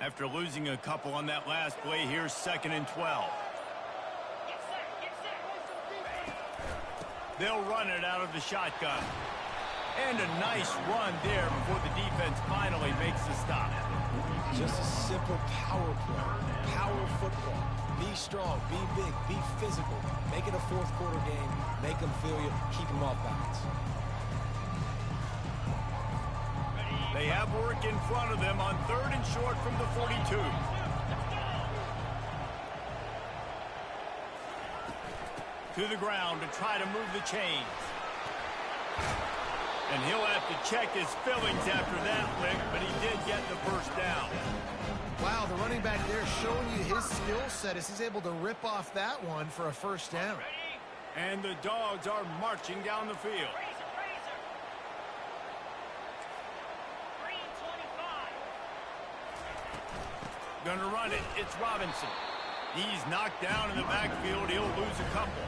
After losing a couple on that last play, here's 2nd and 12. They'll run it out of the shotgun. And a nice run there before the defense finally makes the stop. Just a simple power play. Power football. Be strong, be big, be physical. Make it a fourth quarter game. Make them feel you. Keep them off balance. They have work in front of them on 3rd and short from the 42. To the ground to try to move the chains. And he'll have to check his fillings after that lick, but he did get the first down. Wow, the running back there showing you his skill set as he's able to rip off that one for a first down. And the Dogs are marching down the field. Gonna run it. It's Robinson. He's knocked down in the backfield. He'll lose a couple.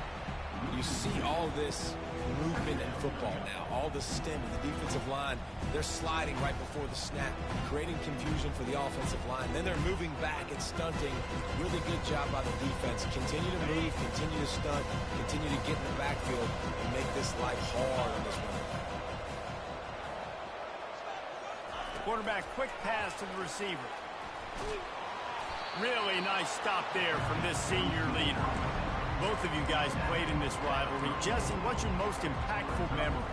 You see all this movement in football now. All the stem of the defensive line. They're sliding right before the snap, creating confusion for the offensive line. Then they're moving back and stunting. Really good job by the defense. Continue to move, continue to stunt, continue to get in the backfield and make this life hard on this running back. Quarterback quick pass to the receiver. Really nice stop there from this senior leader. Both of you guys played in this rivalry. Jesse, what's your most impactful memory?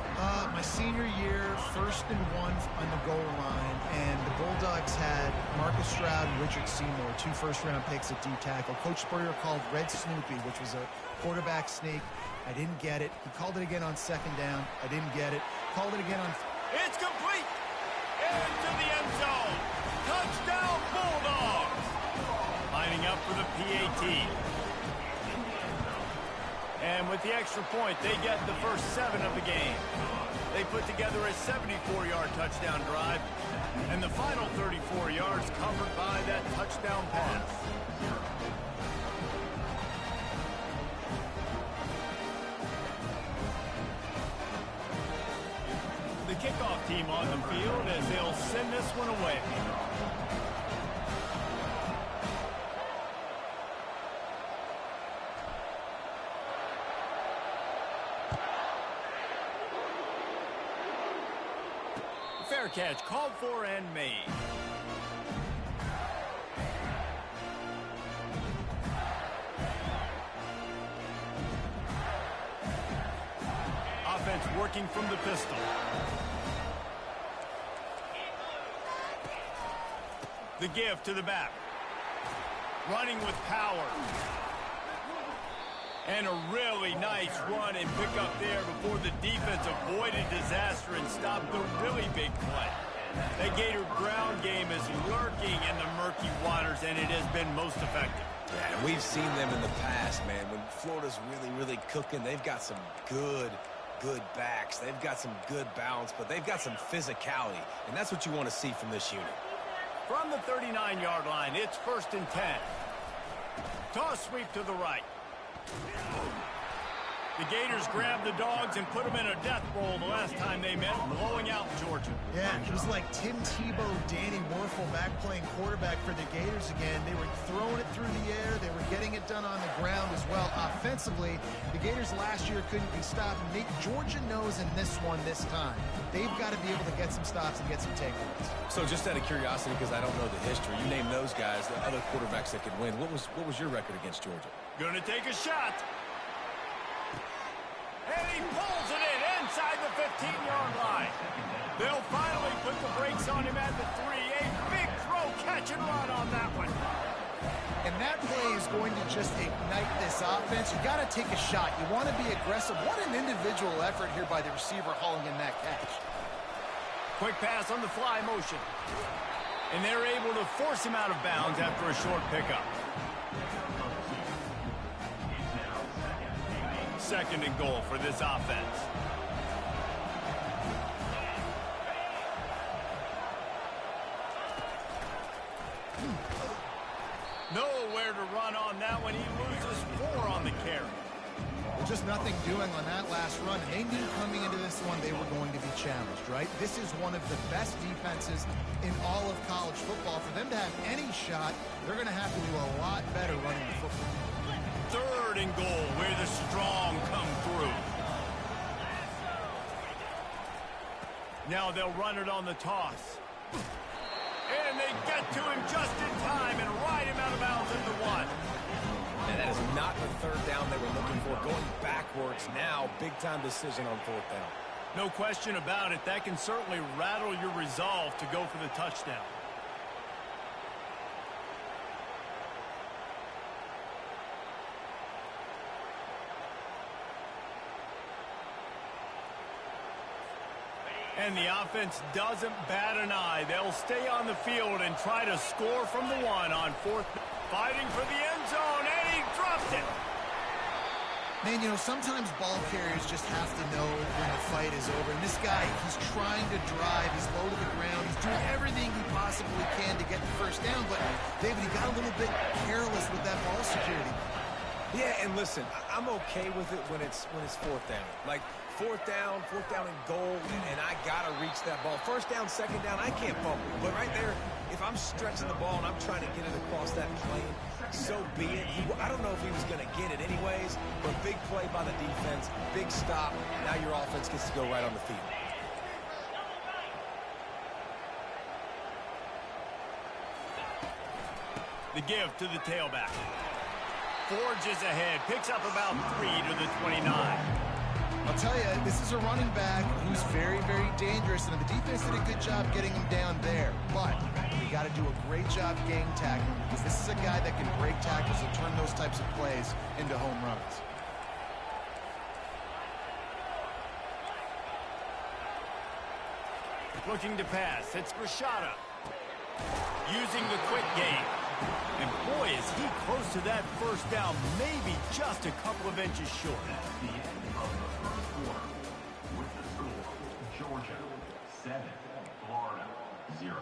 My senior year, 1st and 1 on the goal line, and the Bulldogs had Marcus Stroud and Richard Seymour, 2 first-round picks at D tackle. Coach Spurrier called Red Snoopy, which was a quarterback sneak. I didn't get it. He called it again on 2nd down. I didn't get it. Called it again on... It's complete! Into the end zone! Touchdown, Bulldogs! Lining up for the PAT. And with the extra point, they get the first 7 of the game. They put together a 74-yard touchdown drive, and the final 34 yards covered by that touchdown pass. The kickoff team on the field as they'll send this one away. Fair catch called for and made. Offense working from the pistol. The give to the back. Running with power. And a really nice run and pick up there before the defense avoided disaster and stopped the really big play. The Gator ground game is lurking in the murky waters, and it has been most effective. Yeah, and we've seen them in the past, man. When Florida's really cooking, they've got some good backs. They've got some good balance, but they've got some physicality, and that's what you want to see from this unit. From the 39-yard line, it's 1st and 10. Toss sweep to the right. The Gators grabbed the Dogs and put them in a death roll the last time they met, blowing out Georgia. Yeah, it was like Tim Tebow, Danny Werfel back playing quarterback for the Gators again. They were throwing it through the air. They were getting it done on the ground as well. Offensively, the Gators last year couldn't be stopped. Georgia knows in this one this time. They've got to be able to get some stops and get some takeaways. So just out of curiosity, because I don't know the history, you name those guys, the other quarterbacks that could win. What was your record against Georgia? Gonna take a shot. And he pulls it in inside the 15-yard line. They'll finally put the brakes on him at the 3. A big throw, catch and run on that one. And that play is going to just ignite this offense. You got to take a shot. You want to be aggressive. What an individual effort here by the receiver hauling in that catch. Quick pass on the fly motion. And they're able to force him out of bounds after a short pickup. 2nd and goal for this offense. Nowhere to run on that one. He loses 4 on the carry. Just nothing doing on that last run, and they knew coming into this one they were going to be challenged, right? This is one of the best defenses in all of college football. For them to have any shot, they're going to have to do a lot better running the football. 3rd and goal, where the strong come through. Now they'll run it on the toss. And they get to him just in time and ride him out of bounds at the 1. And that is not the 3rd down they were looking for. Going backwards now, big-time decision on 4th down. No question about it. That can certainly rattle your resolve to go for the touchdown. And the offense doesn't bat an eye. They'll stay on the field and try to score from the 1 on 4th. Fighting for the end zone, and he dropped it. Man, you know, sometimes ball carriers just have to know when the fight is over. And this guy, he's trying to drive. He's low to the ground. He's doing everything he possibly can to get the first down. But, David, he got a little bit careless with that ball security. Yeah, and listen, I'm okay with it when it's 4th down. Like, 4th down and goal, and I got to reach that ball. 1st down, 2nd down, I can't fumble. But right there, if I'm stretching the ball and I'm trying to get it across that plane, so be it. I don't know if he was going to get it anyways, but big play by the defense, big stop. Now your offense gets to go right on the field. The give to the tailback. Forges ahead, picks up about 3 to the 29. I'll tell you, this is a running back who's very, very dangerous, and the defense did a good job getting him down there. But we got to do a great job gang tackling, because this is a guy that can break tackles and turn those types of plays into home runs. Looking to pass, it's Rashada. Using the quick game. And boy, is he close to that 1st down, maybe just a couple of inches short. With the score, Georgia 7, Florida 0.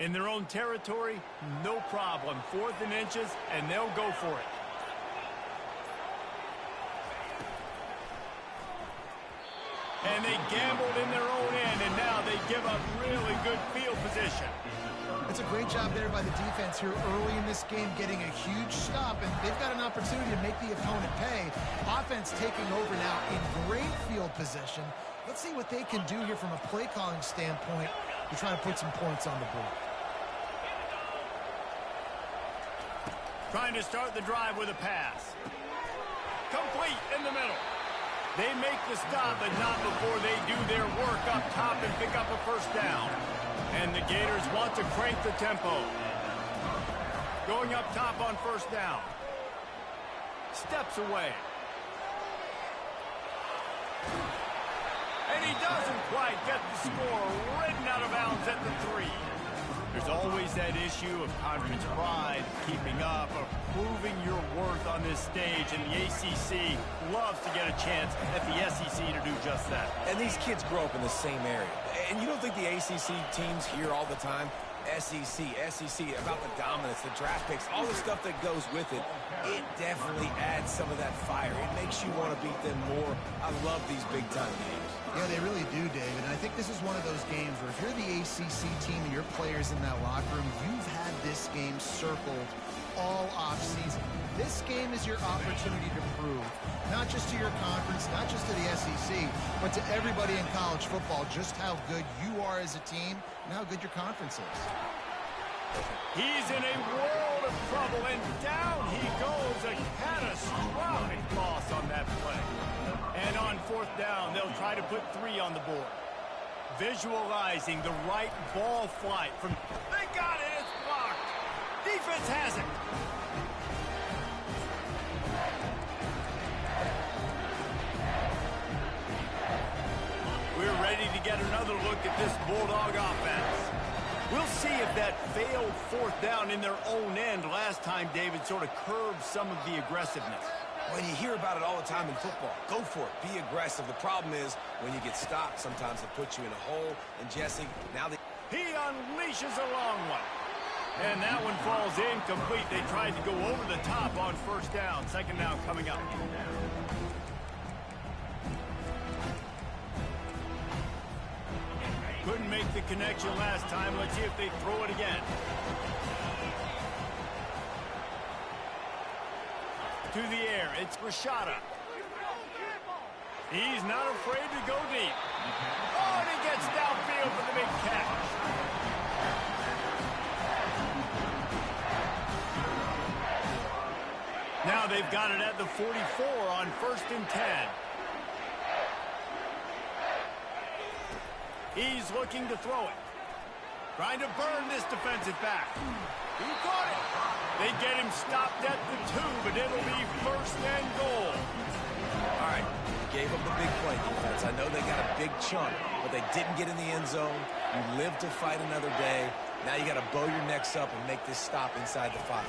In their own territory, no problem. 4th and inches, and they'll go for it. And they gambled in their own end, and now they give up really good field position. It's a great job there by the defense here early in this game, getting a huge stop, and they've got an opportunity to make the opponent pay. Offense taking over now in great field position. Let's see what they can do here from a play calling standpoint to try to put some points on the board. Trying to start the drive with a pass. Complete in the middle. They make the stop, but not before they do their work up top and pick up a 1st down. And the Gators want to crank the tempo. Going up top on 1st down. Steps away. And he doesn't quite get the score. Ridden out of bounds at the 3. There's always that issue of conference pride, keeping up, of proving your worth on this stage, and the ACC loves to get a chance at the SEC to do just that. And these kids grow up in the same area. And you don't think the ACC teams hear all the time, SEC, about the dominance, the draft picks, all the stuff that goes with it. It definitely adds some of that fire. It makes you want to beat them more. I love these big-time games. Yeah, they really do, David. And I think this is one of those games where if you're the ACC team and your players in that locker room, you've had this game circled all offseason. This game is your opportunity to prove, not just to your conference, not just to the SEC, but to everybody in college football, just how good you are as a team and how good your conference is. He's in a world of trouble, and down he goes. A catastrophic loss on that play. And on fourth down, they'll try to put 3 on the board. Visualizing the right ball flight from... They got it! It's blocked! Defense has it! We're ready to get another look at this Bulldog offense. We'll see if that failed fourth down in their own end last time, David, sort of curbed some of the aggressiveness. When you hear about it all the time in football, go for it. Be aggressive. The problem is when you get stopped, sometimes it puts you in a hole. And Jesse, now that... He unleashes a long one. And that one falls incomplete. They tried to go over the top on first down. Second down coming up. Couldn't make the connection last time. Let's see if they throw it again. To the air, it's Rashada. He's not afraid to go deep. Oh, and he gets downfield for the big catch. Now they've got it at the 44 on 1st and 10. He's looking to throw it. Trying to burn this defensive back. He caught it. They get him stopped at the 2, but it'll be 1st and goal. All right, gave up the big play defense. I know they got a big chunk, but they didn't get in the end zone. You live to fight another day. Now you got to bow your necks up and make this stop inside the 5.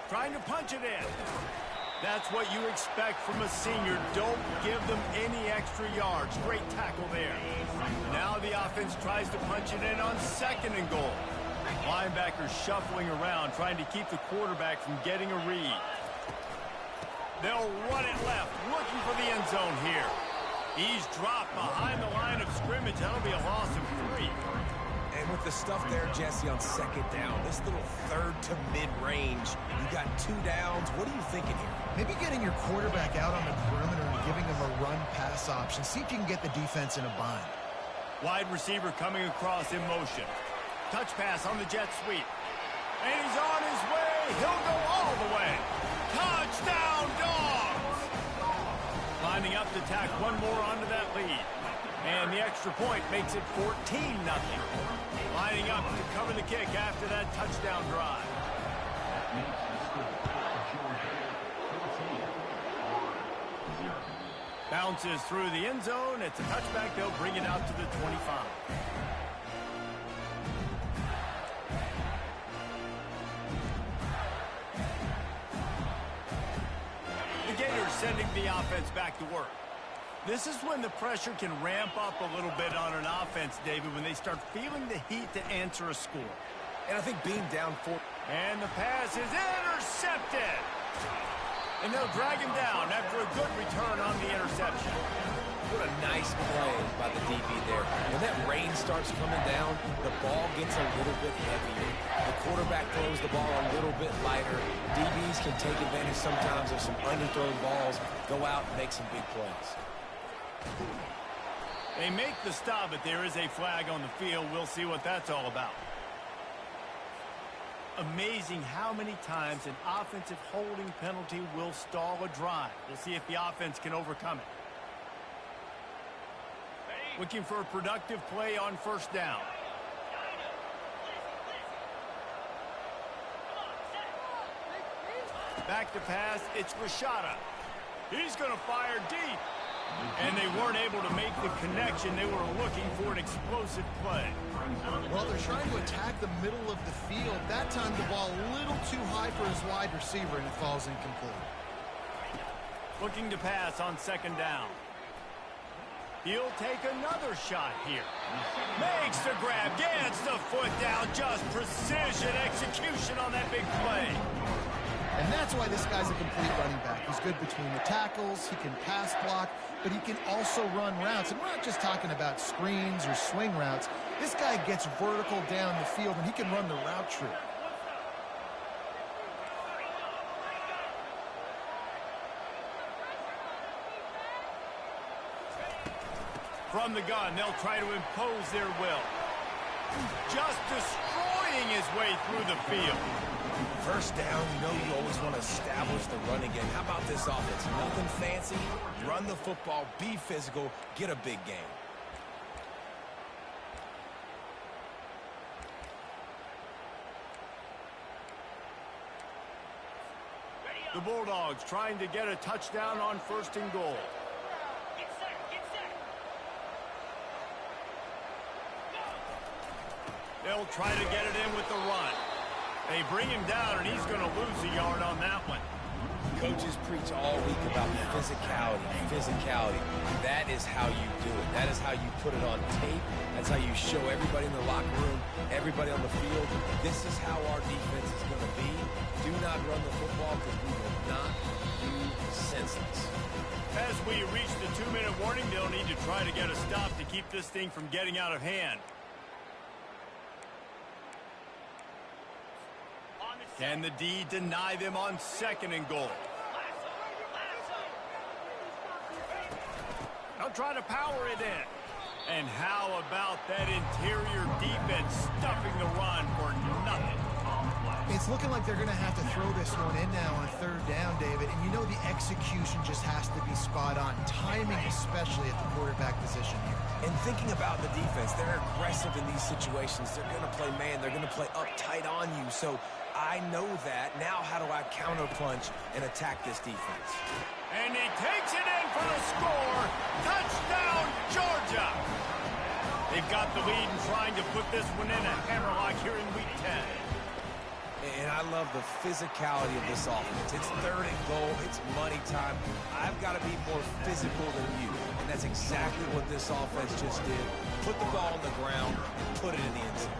Trying to punch it in. That's what you expect from a senior. Don't give them any extra yards. Great tackle there. Now the offense tries to punch it in on 2nd and goal. Linebackers shuffling around, trying to keep the quarterback from getting a read. They'll run it left, looking for the end zone here. He's dropped behind the line of scrimmage. That'll be a loss of 3. And with the stuff there, Jesse, on 2nd down, this little 3rd to mid-range, you got 2 downs. What are you thinking here? Maybe getting your quarterback out on the perimeter and giving him a run-pass option. See if you can get the defense in a bind. Wide receiver coming across in motion. Touch pass on the jet sweep. And he's on his way. He'll go all the way. Touchdown, Dogs! Lining up to tack one more onto that lead. And the extra point makes it 14-0. Lining up to cover the kick after that touchdown drive. Bounces through the end zone. It's a touchback. They'll bring it out to the 25. The Gators sending the offense back to work. This is when the pressure can ramp up a little bit on an offense, David, when they start feeling the heat to answer a score. And I think being down 4... And the pass is intercepted. And they'll drag him down after a good return on the interception. What a nice play by the DB there. When that rain starts coming down, the ball gets a little bit heavier. The quarterback throws the ball a little bit lighter. DBs can take advantage sometimes of some underthrown balls, go out and make some big plays. They make the stop, but there is a flag on the field. We'll see what that's all about. Amazing how many times an offensive holding penalty will stall a drive. We'll see if the offense can overcome it. Looking for a productive play on 1st down. Back to pass, it's Rashada. He's going to fire deep. And they weren't able to make the connection. They were looking for an explosive play. Well, they're trying to attack the middle of the field. That time the ball a little too high for his wide receiver, and it falls incomplete. Looking to pass on second down. He'll take another shot here. Makes the grab, gets the foot down, just precision execution on that big play. And that's why this guy's a complete running back. He's good between the tackles, he can pass block, but he can also run routes. And we're not just talking about screens or swing routes. This guy gets vertical down the field, and he can run the route tree. From the gun, they'll try to impose their will. Just destroying his way through the field. First down, you know you always want to establish the running game. How about this offense? Nothing fancy. Run the football, be physical, get a big game. The Bulldogs trying to get a touchdown on first and goal. They'll try to get it in with the run. They bring him down, and he's going to lose a yard on that one. Coaches preach all week about physicality. That is how you do it. That is how you put it on tape. That's how you show everybody in the locker room, everybody on the field. This is how our defense is going to be. Do not run the football because we will not do senseless. As we reach the 2-minute warning, they'll need to try to get a stop to keep this thing from getting out of hand. Can the D deny them on second and goal? They'll try to power it in. And how about that interior defense stuffing the run for nothing? It's looking like they're going to have to throw this one in now on third down, David. And you know the execution just has to be spot on. Timing, especially at the quarterback position here. And thinking about the defense, they're aggressive in these situations. They're going to play man. They're going to play up tight on you. So I know that. Now how do I counterpunch and attack this defense? And he takes it in for the score. Touchdown, Georgia. They've got the lead and trying to put this one in a hammerlock here in week 10. And I love the physicality of this offense. It's third and goal. It's money time. I've got to be more physical than you. And that's exactly what this offense just did. Put the ball on the ground and put it in the end zone.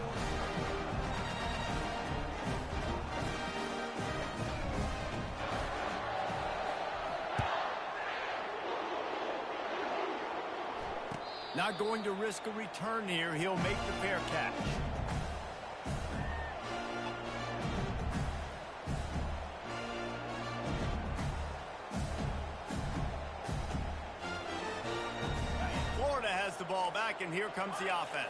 Not going to risk a return here. He'll make the fair catch. Florida has the ball back, and here comes the offense.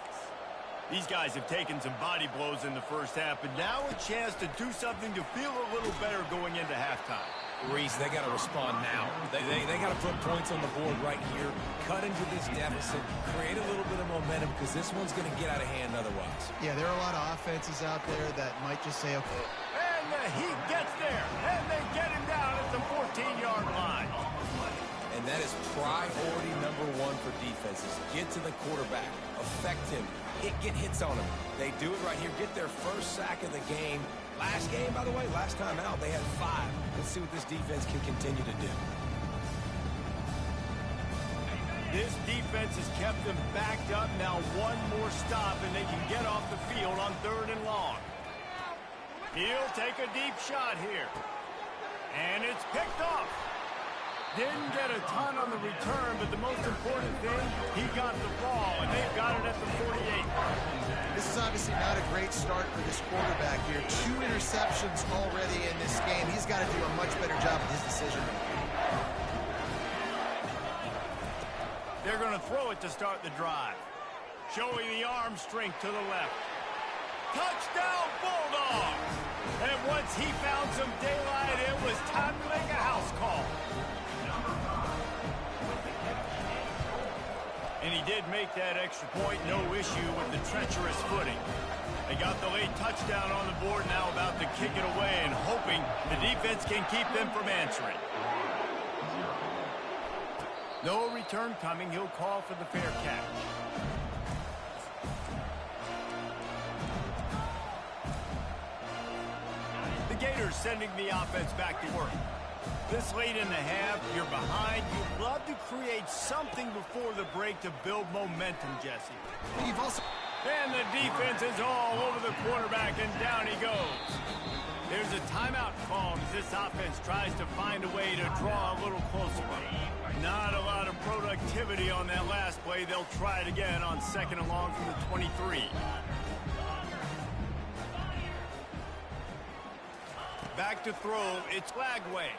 These guys have taken some body blows in the first half, but now a chance to do something to feel a little better going into halftime. Reese, they got to respond now. They got to put points on the board right here, cut into this deficit, create a little bit of momentum because this one's going to get out of hand otherwise. Yeah, there are a lot of offenses out there that might just say, okay. And the Heat gets there, and they get him down at the 14-yard line. And that is priority number one for defenses. Get to the quarterback, affect him, get hits on him. They do it right here, get their first sack of the game. Last game, by the way, last time out, they had 5. Let's see what this defense can continue to do. This defense has kept them backed up. Now one more stop, and they can get off the field on third and long. He'll take a deep shot here. And it's picked off. Didn't get a ton on the return, but the most important thing, he got the ball, and they've got it at the 48. This is obviously not a great start for this quarterback here. 2 interceptions already in this game. He's got to do a much better job with his decision making. They're going to throw it to start the drive. Showing the arm strength to the left. Touchdown, Bulldogs! And once he found some daylight, it was time to make a house call. And he did make that extra point, no issue with the treacherous footing. They got the late touchdown on the board, now about to kick it away and hoping the defense can keep them from answering. No return coming. He'll call for the fair catch. The Gators sending the offense back to work. This late in the half, you're behind. You'd love to create something before the break to build momentum, Jesse. You've also... And the defense is all over the quarterback, and down he goes. There's a timeout called as this offense tries to find a way to draw a little closer. Not a lot of productivity on that last play. They'll try it again on second and long from the 23. Back to throw. It's Lagway.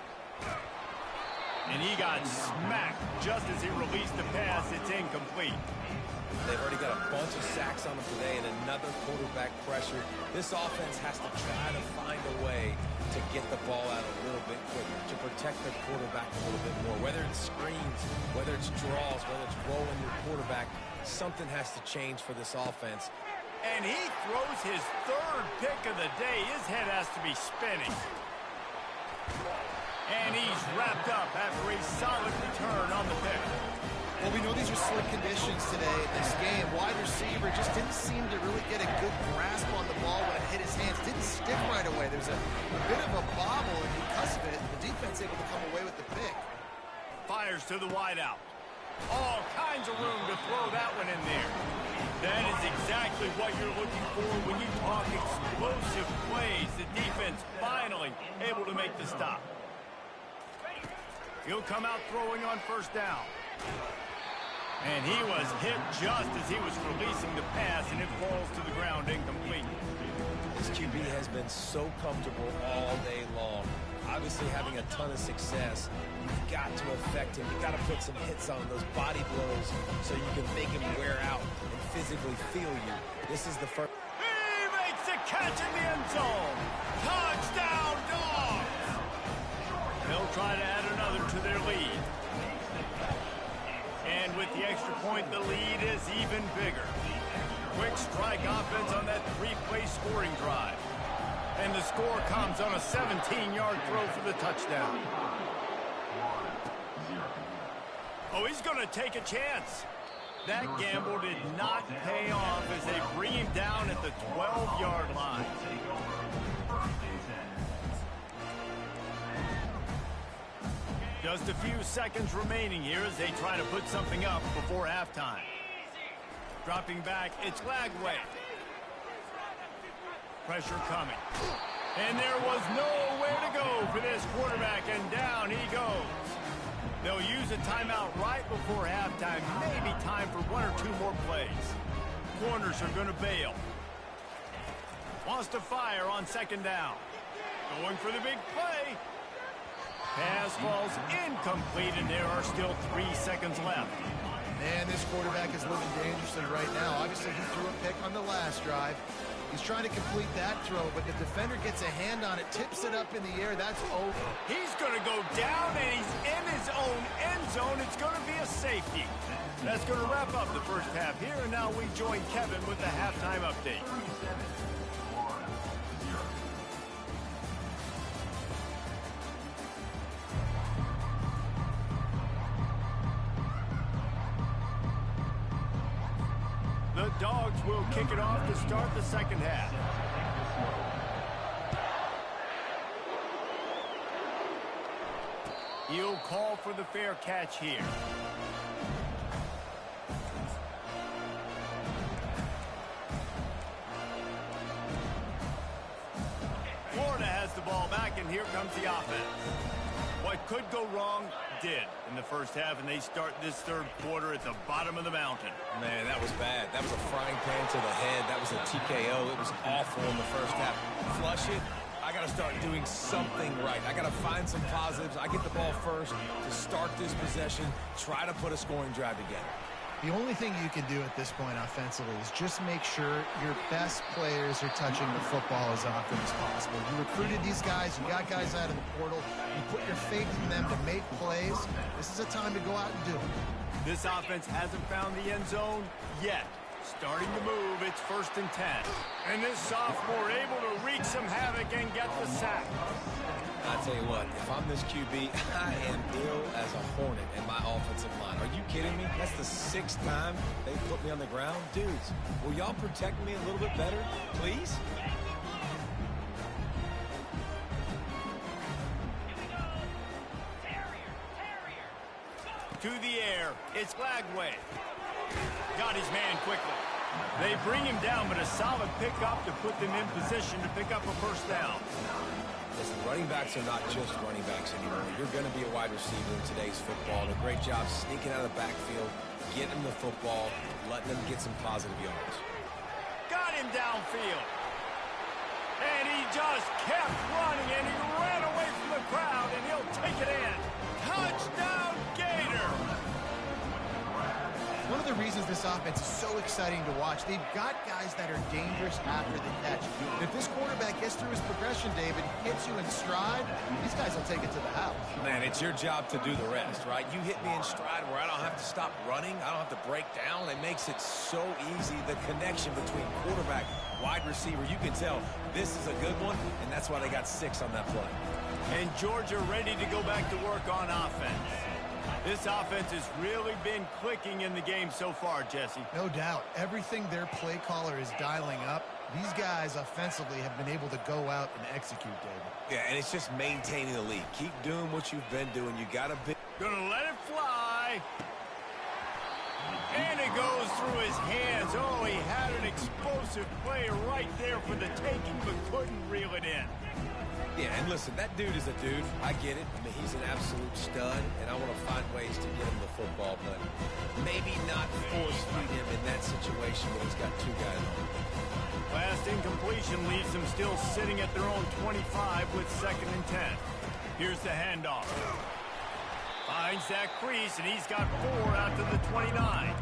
And he got smacked just as he released the pass. It's incomplete. They've already got a bunch of sacks on them today and another quarterback pressure. This offense has to try to find a way to get the ball out a little bit quicker, to protect their quarterback a little bit more. Whether it's screens, whether it's draws, whether it's rolling your quarterback, something has to change for this offense. And he throws his third pick of the day. His head has to be spinning. And he's wrapped up after a solid return on the pick. Well, we know these are slick conditions today in this game. Wide receiver just didn't seem to really get a good grasp on the ball when it hit his hands. Didn't stick right away. There's a bit of a bobble, and because of it, the defense able to come away with the pick. Fires to the wideout. All kinds of room to throw that one in there. That is exactly what you're looking for when you talk explosive plays. The defense finally able to make the stop. He'll come out throwing on first down. And he was hit just as he was releasing the pass, and it falls to the ground incomplete. This QB has been so comfortable all day long. Obviously having a ton of success. You've got to affect him. You've got to put some hits on those body blows so you can make him wear out and physically feel you. This is the first. He makes the catch in the end zone. Touchdown, Dogs! They'll try to add another to their lead. And with the extra point, the lead is even bigger. Quick strike offense on that three-play scoring drive. And the score comes on a 17-yard throw for the touchdown. Oh, he's going to take a chance. That gamble did not pay off as they bring him down at the 12-yard line. Just a few seconds remaining here as they try to put something up before halftime. Dropping back, it's Lagway. Pressure coming. And there was nowhere to go for this quarterback, and down he goes. They'll use a timeout right before halftime. Maybe time for one or two more plays. Corners are going to bail. Wants to fire on second down. Going for the big play. Pass falls incomplete, and there are still 3 seconds left. Man, this quarterback is living dangerously right now. Obviously, he threw a pick on the last drive. He's trying to complete that throw, but the defender gets a hand on it, tips it up in the air. That's over. He's going to go down, and he's in his own end zone. It's going to be a safety. That's going to wrap up the first half here, and now we join Kevin with the halftime update. The Dogs will kick it off to start the second half. He'll call for the fair catch here. Florida has the ball back, and here comes the offense. What could go wrong did in the first half, and they start this third quarter at the bottom of the mountain. Man, that was bad. That was a frying pan to the head. That was a TKO. It was awful in the first half. Flush it. I got to start doing something right. I got to find some positives. I get the ball first to start this possession, try to put a scoring drive together. The only thing you can do at this point offensively is just make sure your best players are touching the football as often as possible. You recruited these guys. You got guys out of the portal. You put your faith in them to make plays. This is a time to go out and do it. This offense hasn't found the end zone yet. Starting to move, it's 1st and 10. And this sophomore able to wreak some havoc and get the sack. I tell you what, if I'm this QB, I am ill as a hornet in my offensive line. Are you kidding me? That's the 6th time they put me on the ground. Dudes, will y'all protect me a little bit better, please? To the air, it's Lagway. Got his man quickly. They bring him down, but a solid pickup to put them in position to pick up a first down. Listen, running backs are not just running backs anymore. You're going to be a wide receiver in today's football. And a great job sneaking out of the backfield, getting them the football, letting them get some positive yards. Got him downfield. And he just kept running, and he ran away from the crowd, and he'll take it in. Touchdown, Gator! One of the reasons this offense is so exciting to watch, they've got guys that are dangerous after the catch. If this quarterback gets through his progression, David, hits you in stride, these guys will take it to the house. Man, it's your job to do the rest, right? You hit me in stride where I don't have to stop running. I don't have to break down. It makes it so easy, the connection between quarterback, wide receiver. You can tell this is a good one, and that's why they got 6 on that play. And Georgia ready to go back to work on offense. This offense has really been clicking in the game so far, Jesse. No doubt. Everything their play caller is dialing up, these guys offensively have been able to go out and execute, David. Yeah, and it's just maintaining the lead. Keep doing what you've been doing. You got to be... Gonna let it fly. And it goes through his hands. Oh, he had an explosive play right there for the taking, but couldn't reel it in. Yeah, and listen, that dude is a dude. I get it. I mean, he's an absolute stud, and I want to find ways to get him the football, but maybe not force feed him in that situation when he's got 2 guys on him. Last incompletion leaves them still sitting at their own 25 with 2nd and 10. Here's the handoff. Finds that crease, and he's got 4 out to the 29.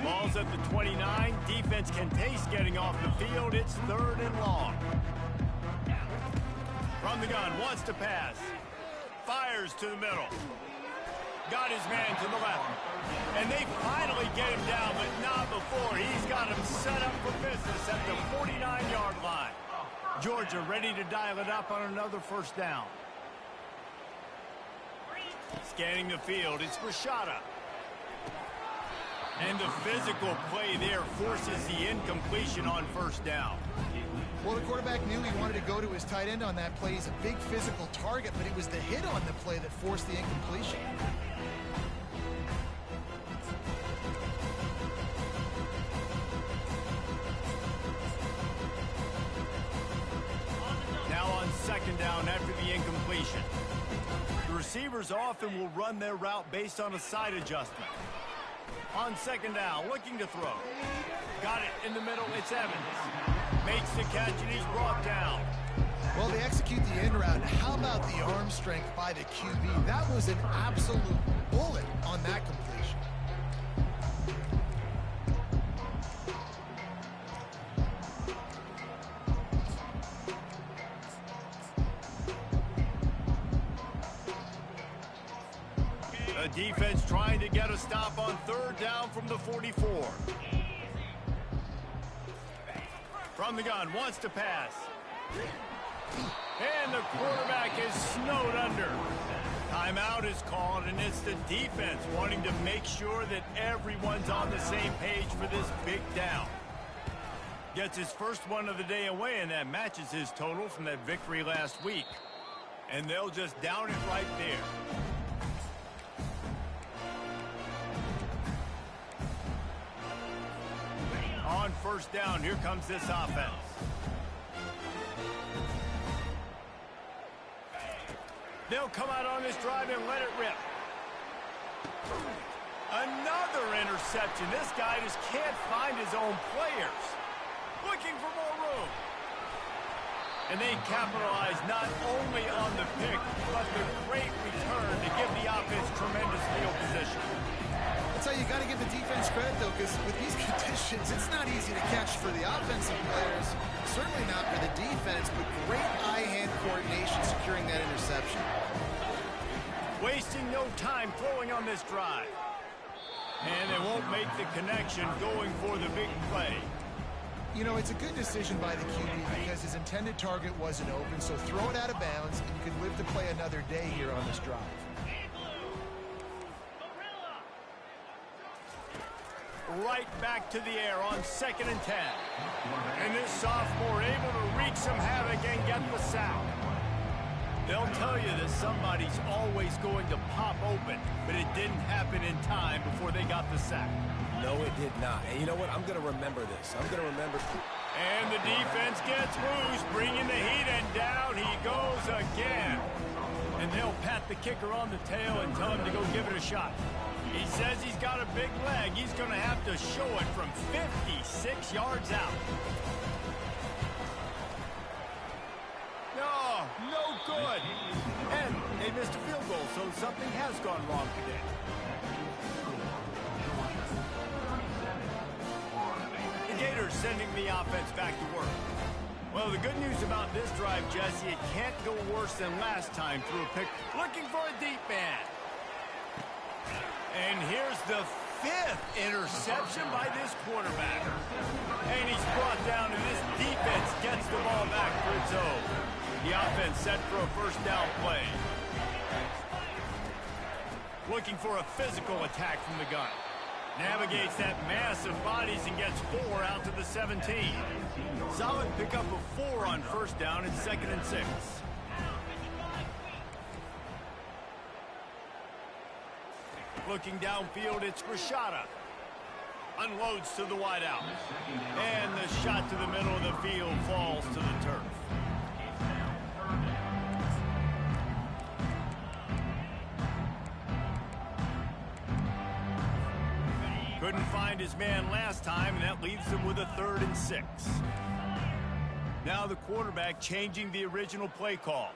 Ball's at the 29. Defense can taste getting off the field. It's 3rd and long. From the gun, wants to pass. Fires to the middle. Got his man to the left. And they finally get him down, but not before. He's got him set up for business at the 49-yard line. Georgia ready to dial it up on another first down. Scanning the field, it's Rashada. And the physical play there forces the incompletion on first down. Well, the quarterback knew he wanted to go to his tight end on that play. He's a big physical target, but it was the hit on the play that forced the incompletion. Now on 2nd down after the incompletion. The receivers often will run their route based on a side adjustment. On 2nd down, looking to throw. Got it in the middle, it's Evans. Makes the catch, and he's brought down. Well, they execute the end route. How about the arm strength by the QB? That was an absolute bullet on that completion. The defense trying to get a stop on 3rd down from the 44. From the gun, wants to pass. And the quarterback is snowed under. Timeout is called, and it's the defense wanting to make sure that everyone's on the same page for this big down. Gets his first one of the day away, and that matches his total from that victory last week. And they'll just down it right there. On 1st down, here comes this offense. They'll come out on this drive and let it rip. Another interception. This guy just can't find his own players. Looking for more room. And they capitalize not only on the pick, but the great return to give the offense tremendous field position. That's how you got to give the defense credit, though, because with these conditions, it's not easy to catch for the offensive players. Certainly not for the defense, but great eye-hand coordination securing that interception. Wasting no time throwing on this drive. And they won't make the connection going for the big play. You know, it's a good decision by the QB because his intended target wasn't open, so throw it out of bounds, and you can live to play another day here on this drive. Right back to the air on 2nd and 10. And this sophomore able to wreak some havoc and get the sack. They'll tell you that somebody's always going to pop open, but it didn't happen in time before they got the sack. No, it did not. And you know what? I'm going to remember this. I'm going to remember. And the defense gets loose, bringing the heat, and down he goes again. And they'll pat the kicker on the tail and tell him to go give it a shot. He says he's got a big leg. He's going to have to show it from 56 yards out. No good. And they missed a field goal, so something has gone wrong today. The Gators sending the offense back to work. Well, the good news about this drive, Jesse, it can't go worse than last time through a pick. Looking for a deep man. And here's the 5th interception by this quarterback. And he's brought down, and this defense gets the ball back for its own. The offense set for a first down play. Looking for a physical attack from the gun. Navigates that mass of bodies and gets 4 out to the 17. Solid pickup of 4 on first down and 2nd and 6. Looking downfield, it's Rashada. Unloads to the wideout. And the shot to the middle of the field falls to the turf. Couldn't find his man last time, and that leaves him with a 3rd and 6. Now the quarterback changing the original play call.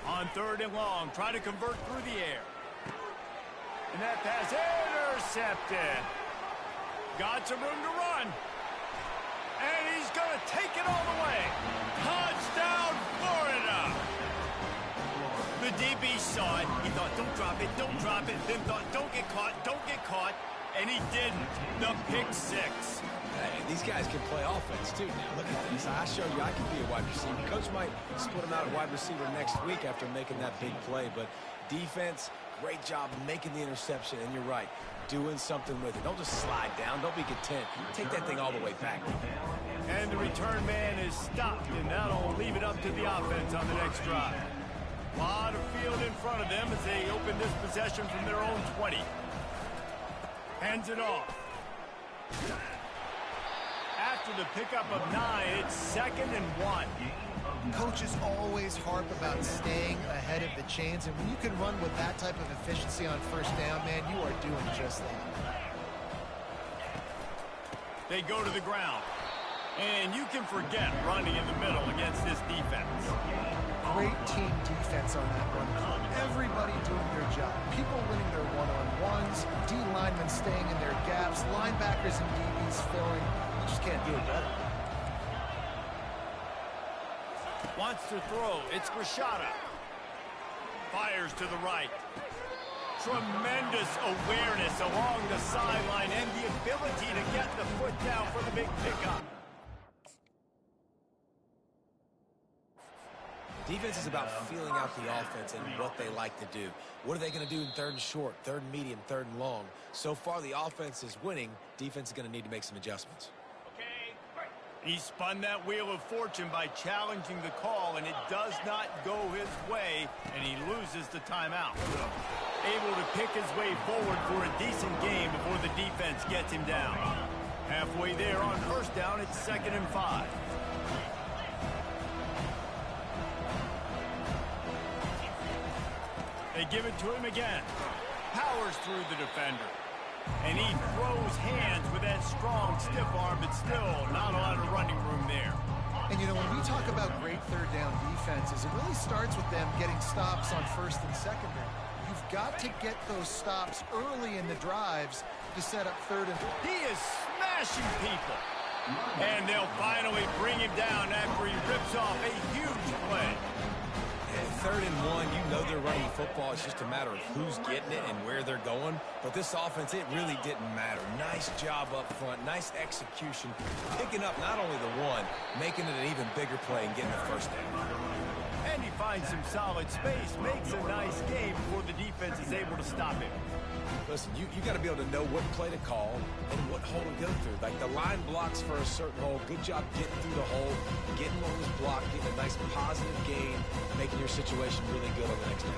On 3rd and long, try to convert through the air. And that pass intercepted. Got some room to run. And he's going to take it all the way. Touchdown, Florida. The DB saw it. He thought, don't drop it, don't drop it. Then thought, don't get caught, don't get caught. And he didn't. The pick 6. Hey, these guys can play offense, too. Now, look at this. I showed you I can be a wide receiver. Coach might split him out at wide receiver next week after making that big play. But defense, great job making the interception. And you're right, doing something with it. Don't just slide down. Don't be content. Take that thing all the way back. And the return man is stopped, and that'll leave it up to the offense on the next drive. A lot of field in front of them as they open this possession from their own 20. Hands it off. After the pickup of 9, it's 2nd and 1. Coaches always harp about staying ahead of the chains, and when you can run with that type of efficiency on first down, man, you are doing just that. They go to the ground. And you can forget running in the middle against this defense. Great team defense on that run. Everybody doing their job. People winning their one-on-ones, D linemen staying in their gaps, linebackers and DBs filling. You just can't do it better. Wants to throw. It's Rashada. Fires to the right. Tremendous awareness along the sideline and the ability to get the foot down for the big pickup. Defense is about feeling out the offense and what they like to do. What are they going to do in 3rd and short, 3rd and medium, 3rd and long? So far, the offense is winning. Defense is going to need to make some adjustments. He spun that wheel of fortune by challenging the call, and it does not go his way, and he loses the timeout. Able to pick his way forward for a decent game before the defense gets him down. Halfway there on first down, it's 2nd and 5. They give it to him again. Powers through the defender. And he throws hands with that strong, stiff arm, but still not a lot of running room there. And, you know, when we talk about great 3rd down defenses, it really starts with them getting stops on 1st and 2nd down. You've got to get those stops early in the drives to set up 3rd and... He is smashing people. And they'll finally bring him down after he rips off a huge play. And 3rd and 1, you know they're running the football. It's just a matter of who's getting it and where they're going. But this offense, it really didn't matter. Nice job up front, nice execution, picking up not only the one, making it an even bigger play and getting the first down. And he finds some solid space, makes a nice game before the defense is able to stop him. Listen, you got to be able to know what play to call and what hole to go through. Like the line blocks for a certain hole. Good job getting through the hole, getting what was blocked, getting a nice positive gain, making your situation really good on the next down.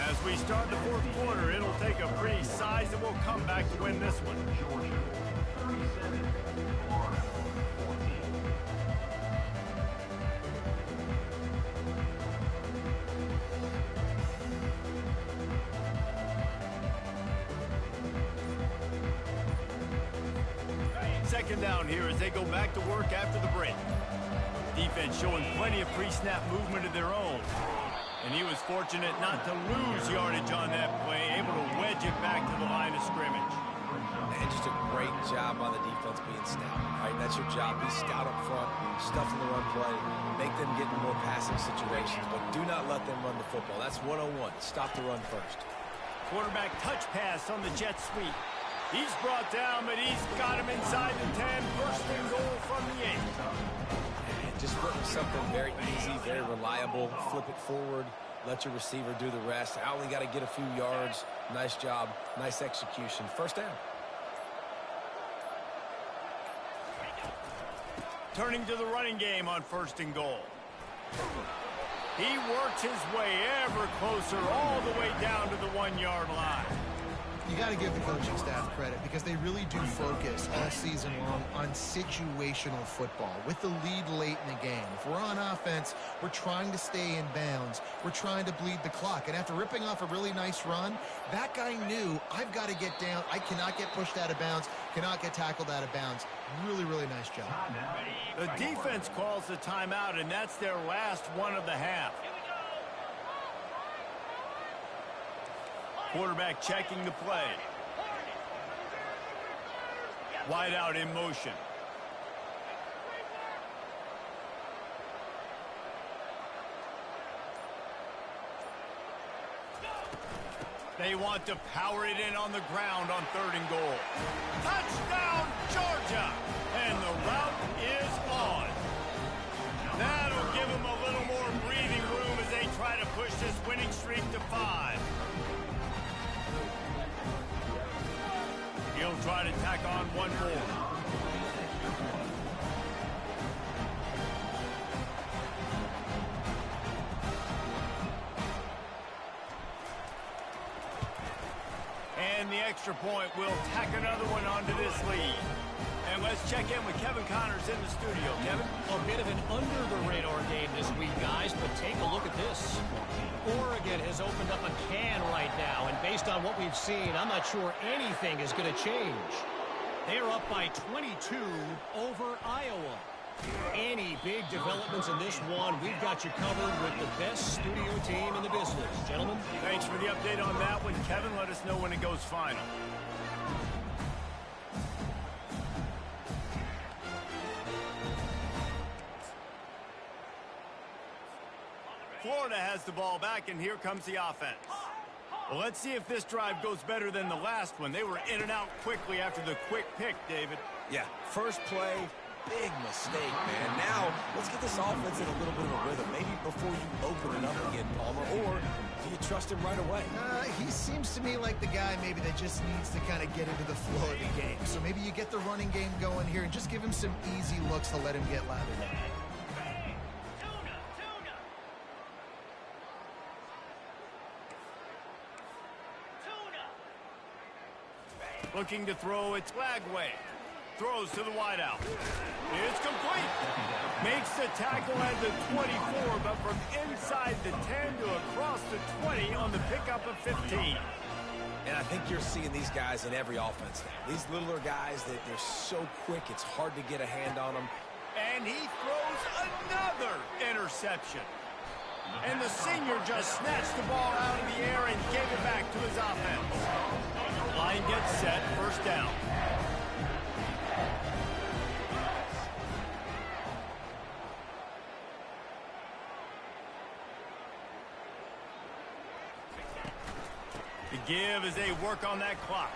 As we start the 4th quarter, it'll take a pretty sizable comeback to win this one. Georgia 37, Florida 14. Second down here as they go back to work after the break. Defense showing plenty of pre-snap movement of their own. And he was fortunate not to lose yardage on that play, able to wedge it back to the line of scrimmage. And just a great job on the defense being stout, right? That's your job. Be stout up front, stuff in the run play, make them get in more passing situations, but do not let them run the football. That's 101. Stop the run first. Quarterback touch pass on the jet sweep. He's brought down, but he's got him inside the 10. First and goal from the 8. And just putting something very easy, very reliable. Flip it forward. Let your receiver do the rest. I only got to get a few yards. Nice job. Nice execution. First down. Turning to the running game on 1st and goal. He works his way ever closer all the way down to the 1-yard line. You got to give the coaching staff credit because they really do focus all season long on situational football with the lead late in the game. If we're on offense, we're trying to stay in bounds. We're trying to bleed the clock. And after ripping off a really nice run, that guy knew, I've got to get down. I cannot get pushed out of bounds, cannot get tackled out of bounds. Really, really nice job. The defense calls the timeout, and that's their last one of the half. Quarterback checking the play. Wide out in motion. They want to power it in on the ground on 3rd and goal. Touchdown, Georgia! And the route is on. That'll give them a little more breathing room as they try to push this winning streak to 5. He'll try to tack on one more. And the extra point will tack another one onto this lead. And let's check in with Kevin Connors in the studio. Kevin? A bit of an under-the-radar game this week, guys, but take a look at this. Oregon has opened up a can right now, and based on what we've seen, I'm not sure anything is going to change. They're up by 22 over Iowa. Any big developments in this one, we've got you covered with the best studio team in the business. Gentlemen? Thanks for the update on that one. Kevin, let us know when it goes final. Florida has the ball back, and here comes the offense. Well, let's see if this drive goes better than the last one. They were in and out quickly after the quick pick, David. Yeah, first play, big mistake, man. Now, let's get this offense in a little bit of a rhythm. Maybe before you open it up again, Palmer, or do you trust him right away? He seems to me like the guy maybe that just needs to kind of get into the flow of the game. So maybe you get the running game going here and just give him some easy looks to let him get lathered up. Looking to throw, it's Lagway. Throws to the wideout. It's complete. Makes the tackle at the 24, but from inside the 10 to across the 20 on the pickup of 15. And I think you're seeing these guys in every offense now. These littler guys, they're so quick, it's hard to get a hand on them. And he throws another interception. And the senior just snatched the ball out of the air and gave it back to his offense. Line gets set, first down. The give as they work on that clock.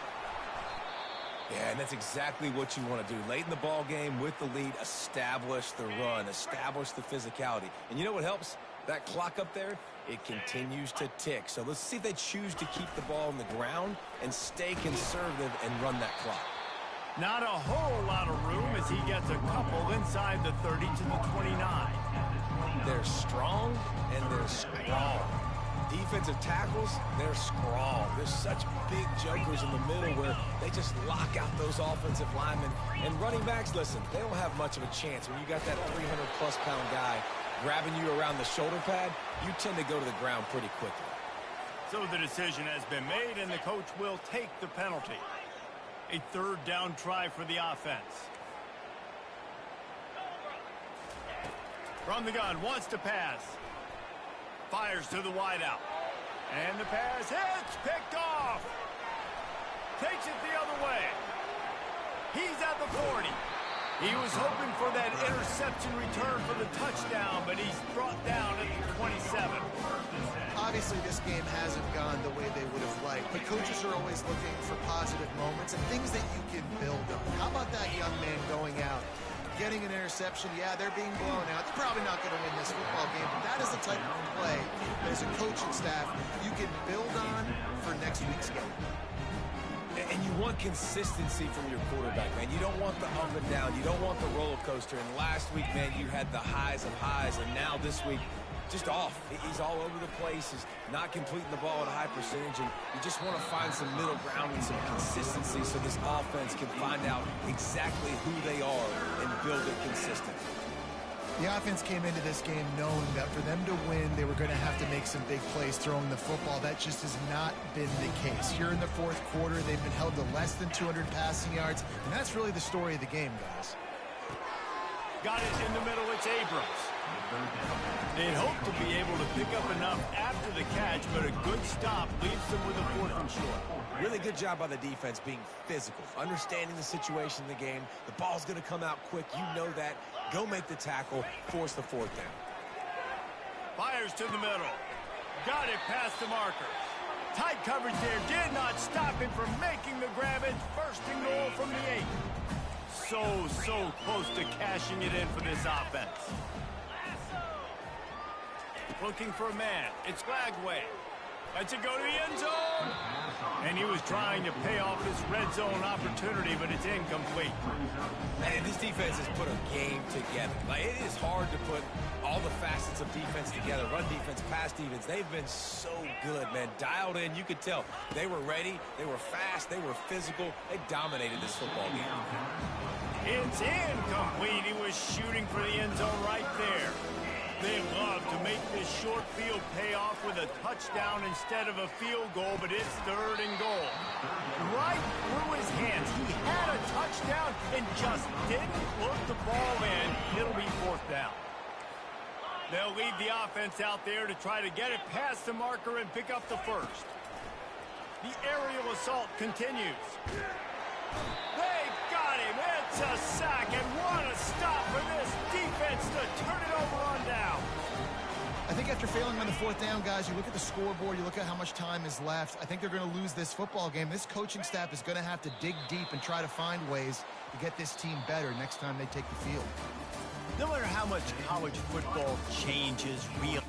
Yeah, and that's exactly what you want to do. Late in the ball game with the lead, establish the run, establish the physicality. And you know what helps? That clock up there, it continues to tick. So let's see if they choose to keep the ball on the ground and stay conservative and run that clock. Not a whole lot of room as he gets a couple inside the 30 to the 29. They're strong and they're strong. Defensive tackles, they're strong. There's such big jokers in the middle where they just lock out those offensive linemen. And running backs, listen, they don't have much of a chance. When you got that 300-plus pound guy grabbing you around the shoulder pad, you tend to go to the ground pretty quickly. So the decision has been made, and the coach will take the penalty. A third down try for the offense. From the gun, wants to pass. Fires to the wideout. And the pass hits, picked off. Takes it the other way. He's at the 40. He was hoping for that interception return for the touchdown, but he's brought down at the 27. Obviously, this game hasn't gone the way they would have liked, but coaches are always looking for positive moments and things that you can build on. How about that young man going out, getting an interception? Yeah, they're being blown out. They're probably not going to win this football game, but that is the type of play that as a coaching staff you can build on for next week's game. And you want consistency from your quarterback, man. You don't want the up and down. You don't want the roller coaster. And last week, man, you had the highs of highs, and now this week, just off. He's all over the place. He's not completing the ball at a high percentage, and you just want to find some middle ground and some consistency so this offense can find out exactly who they are and build it consistently. The offense came into this game knowing that for them to win, they were going to have to make some big plays throwing the football. That just has not been the case. Here in the fourth quarter, they've been held to less than 200 passing yards, and that's really the story of the game, guys. Got it in the middle, it's Abrams. They'd hoped to be able to pick up enough after the catch, but a good stop leaves them with a 4th and short. Really good job by the defense being physical, understanding the situation in the game. The ball's going to come out quick. You know that. Go make the tackle, force the 4th down. Fires to the middle. Got it past the marker. Tight coverage there did not stop him from making the grab. It's 1st and goal from the 8. So close to cashing it in for this offense. Looking for a man. It's Glagway. Lets it go to the end zone. And he was trying to pay off this red zone opportunity, but it's incomplete. Man, this defense has put a game together. Like, it is hard to put all the facets of defense together. Run defense, pass defense. They've been so good, man. Dialed in. You could tell they were ready. They were fast. They were physical. They dominated this football game. It's incomplete. He was shooting for the end zone right there. They love to make this short field pay off with a touchdown instead of a field goal, but it's 3rd and goal. Right through his hands. He had a touchdown and just didn't look the ball in. It'll be 4th down. They'll lead the offense out there to try to get it past the marker and pick up the 1st. The aerial assault continues. They got him. It's a sack, and what a stop for this defense to turn it over on down. I think after failing on the 4th down, guys, you look at the scoreboard, you look at how much time is left. I think they're going to lose this football game. This coaching staff is going to have to dig deep and try to find ways to get this team better next time they take the field. No matter how much college football changes, real